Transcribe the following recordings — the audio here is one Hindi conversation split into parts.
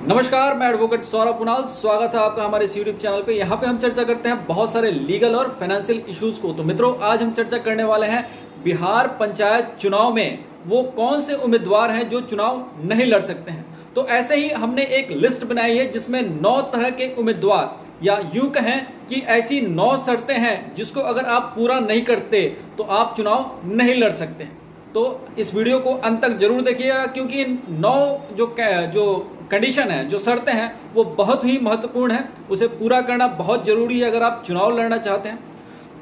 नमस्कार, मैं एडवोकेट सौरभ कुणाल। स्वागत है आपका हमारे इस यूट्यूब चैनल पे। यहाँ पे हम चर्चा करते हैं बहुत सारे लीगल और फाइनेंशियल इश्यूज को। तो मित्रों, आज हम चर्चा करने वाले हैं बिहार पंचायत चुनाव में वो कौन से उम्मीदवार हैं जो चुनाव नहीं लड़ सकते हैं। तो ऐसे ही हमने एक लिस्ट बनाई है जिसमें 9 तरह के उम्मीदवार, या यूं कहें कि ऐसी 9 शर्तें हैं जिसको अगर आप पूरा नहीं करते तो आप चुनाव नहीं लड़ सकते। तो इस वीडियो को अंत तक जरूर देखिएगा, क्योंकि इन 9 जो कंडीशन है, जो शर्तें हैं, वो बहुत ही महत्वपूर्ण है। उसे पूरा करना बहुत जरूरी है अगर आप चुनाव लड़ना चाहते हैं।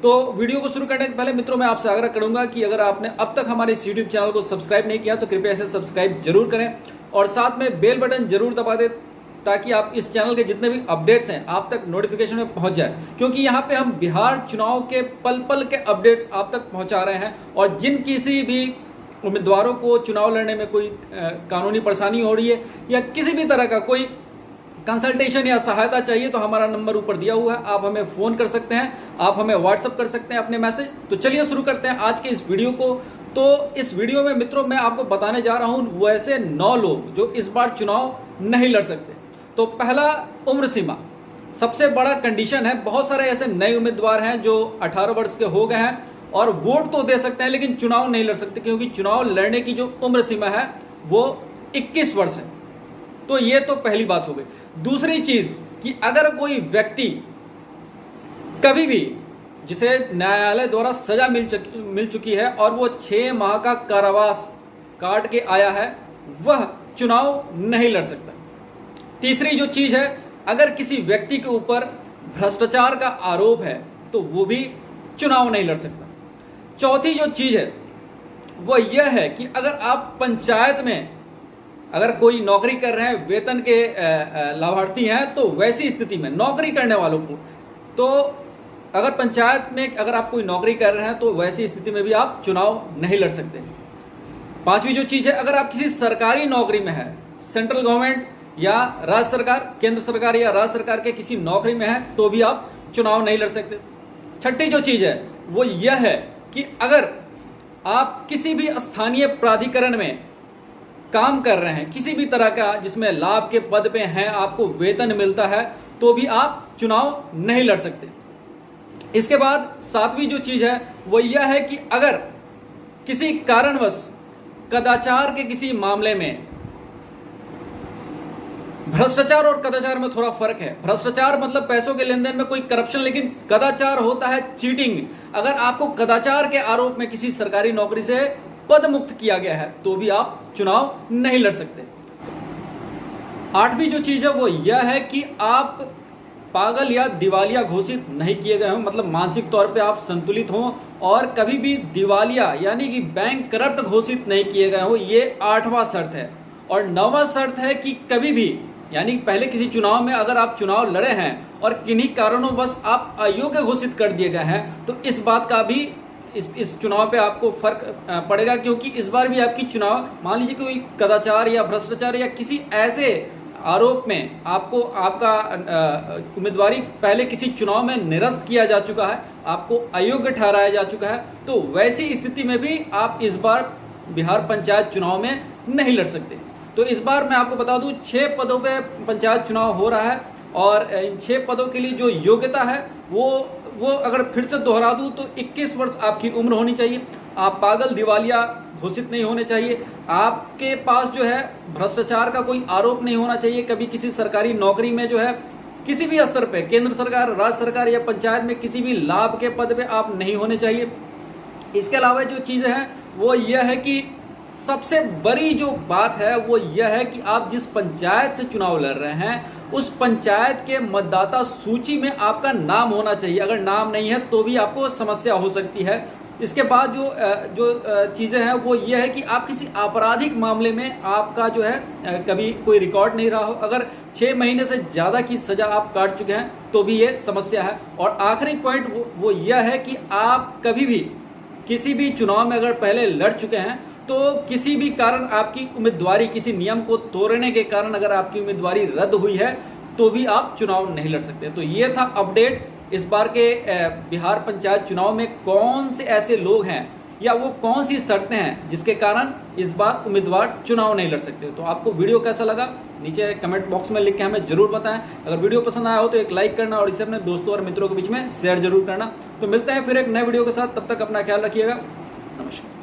तो वीडियो को शुरू करने से पहले मित्रों, मैं आपसे आग्रह करूंगा कि अगर आपने अब तक हमारे इस यूट्यूब चैनल को सब्सक्राइब नहीं किया तो कृपया इसे सब्सक्राइब जरूर करें और साथ में बेल बटन जरूर दबा दें, ताकि आप इस चैनल के जितने भी अपडेट्स हैं आप तक नोटिफिकेशन में पहुंच जाए। क्योंकि यहाँ पे हम बिहार चुनाव के पल पल के अपडेट्स आप तक पहुंचा रहे हैं, और जिन किसी भी उम्मीदवारों को चुनाव लड़ने में कोई कानूनी परेशानी हो रही है या किसी भी तरह का कोई कंसल्टेशन या सहायता चाहिए तो हमारा नंबर ऊपर दिया हुआ है। आप हमें फ़ोन कर सकते हैं, आप हमें व्हाट्सअप कर सकते हैं अपने मैसेज। तो चलिए शुरू करते हैं आज के इस वीडियो को। तो इस वीडियो में मित्रों मैं आपको बताने जा रहा हूँ वैसे 9 लोग जो इस बार चुनाव नहीं लड़ सकते। तो पहला, उम्र सीमा। सबसे बड़ा कंडीशन है, बहुत सारे ऐसे नए उम्मीदवार हैं जो 18 वर्ष के हो गए हैं और वोट तो दे सकते हैं लेकिन चुनाव नहीं लड़ सकते, क्योंकि चुनाव लड़ने की जो उम्र सीमा है वो 21 वर्ष है। तो ये तो पहली बात हो गई। दूसरी चीज कि अगर कोई व्यक्ति कभी भी जिसे न्यायालय द्वारा सजा मिल चुकी है और वो 6 माह का कारावास काट के आया है, वह चुनाव नहीं लड़ सकता। तीसरी जो चीज है, अगर किसी व्यक्ति के ऊपर भ्रष्टाचार का आरोप है तो वो भी चुनाव नहीं लड़ सकता। चौथी जो चीज है वो यह है कि अगर आप पंचायत में अगर कोई नौकरी कर रहे हैं, वेतन के लाभार्थी हैं, तो वैसी स्थिति में नौकरी करने वालों को, तो अगर पंचायत में अगर आप कोई नौकरी कर रहे हैं तो वैसी स्थिति में भी आप चुनाव नहीं लड़ सकते। पांचवी जो चीज है, अगर आप किसी सरकारी नौकरी में है, सेंट्रल गवर्नमेंट या राज्य सरकार, केंद्र सरकार या राज्य सरकार के किसी नौकरी में है, तो भी आप चुनाव नहीं लड़ सकते। छठी जो चीज है वो यह है कि अगर आप किसी भी स्थानीय प्राधिकरण में काम कर रहे हैं, किसी भी तरह का जिसमें लाभ के पद पे हैं, आपको वेतन मिलता है, तो भी आप चुनाव नहीं लड़ सकते। इसके बाद सातवीं जो चीज है वो यह है कि अगर किसी कारणवश कदाचार के किसी मामले में, भ्रष्टाचार और कदाचार में थोड़ा फर्क है। भ्रष्टाचार मतलब पैसों के लेन देन में कोई करप्शन, लेकिन कदाचार होता है चीटिंग। अगर आपको कदाचार के आरोप में किसी सरकारी नौकरी से पद मुक्त किया गया है तो भी आप चुनाव नहीं लड़ सकते। आठवीं जो चीज है वो यह है कि आप पागल या दिवालिया घोषित नहीं किए गए हों, मतलब मानसिक तौर पे आप संतुलित हों और कभी भी दिवालिया यानी कि बैंक करप्ट घोषित नहीं किए गए हों। ये 8वां शर्त है। और 9वां शर्त है कि कभी भी, यानी पहले किसी चुनाव में अगर आप चुनाव लड़े हैं और किन्हीं कारणों बस आप अयोग्य घोषित कर दिए गए हैं, तो इस बात का भी इस चुनाव पे आपको फर्क पड़ेगा, क्योंकि इस बार भी आपकी चुनाव, मान लीजिए कोई कदाचार या भ्रष्टाचार या किसी ऐसे आरोप में आपको आपका उम्मीदवारी पहले किसी चुनाव में निरस्त किया जा चुका है, आपको अयोग्य ठहराया जा चुका है, तो वैसी स्थिति में भी आप इस बार बिहार पंचायत चुनाव में नहीं लड़ सकते। तो इस बार मैं आपको बता दूं 6 पदों पे पंचायत चुनाव हो रहा है, और इन 6 पदों के लिए जो योग्यता है वो अगर फिर से दोहरा दूं तो 21 वर्ष आपकी उम्र होनी चाहिए। आप पागल दिवालिया घोषित नहीं होने चाहिए, आपके पास जो है भ्रष्टाचार का कोई आरोप नहीं होना चाहिए, कभी किसी सरकारी नौकरी में जो है किसी भी स्तर पे, केंद्र सरकार, राज्य सरकार या पंचायत में किसी भी लाभ के पद पे आप नहीं होने चाहिए। इसके अलावा जो चीज़ें हैं वो यह है कि सबसे बड़ी जो बात है वो यह है कि आप जिस पंचायत से चुनाव लड़ रहे हैं उस पंचायत के मतदाता सूची में आपका नाम होना चाहिए। अगर नाम नहीं है तो भी आपको समस्या हो सकती है। इसके बाद जो चीज़ें हैं वो ये है कि आप किसी आपराधिक मामले में आपका जो है कभी कोई रिकॉर्ड नहीं रहा हो, अगर 6 महीने से ज़्यादा की सज़ा आप काट चुके हैं तो भी ये समस्या है। और आखिरी पॉइंट वो यह है कि आप कभी भी किसी भी चुनाव में अगर पहले लड़ चुके हैं तो किसी भी कारण आपकी उम्मीदवारी, किसी नियम को तोड़ने के कारण अगर आपकी उम्मीदवारी रद्द हुई है तो भी आप चुनाव नहीं लड़ सकते। तो ये था अपडेट इस बार के बिहार पंचायत चुनाव में कौन से ऐसे लोग हैं या वो कौन सी शर्तें हैं जिसके कारण इस बार उम्मीदवार चुनाव नहीं लड़ सकते। तो आपको वीडियो कैसा लगा नीचे कमेंट बॉक्स में लिख के हमें जरूर बताएं। अगर वीडियो पसंद आया हो तो एक लाइक करना और इसे अपने दोस्तों और मित्रों के बीच में शेयर जरूर करना। तो मिलते हैं फिर एक नए वीडियो के साथ, तब तक अपना ख्याल रखिएगा। नमस्कार।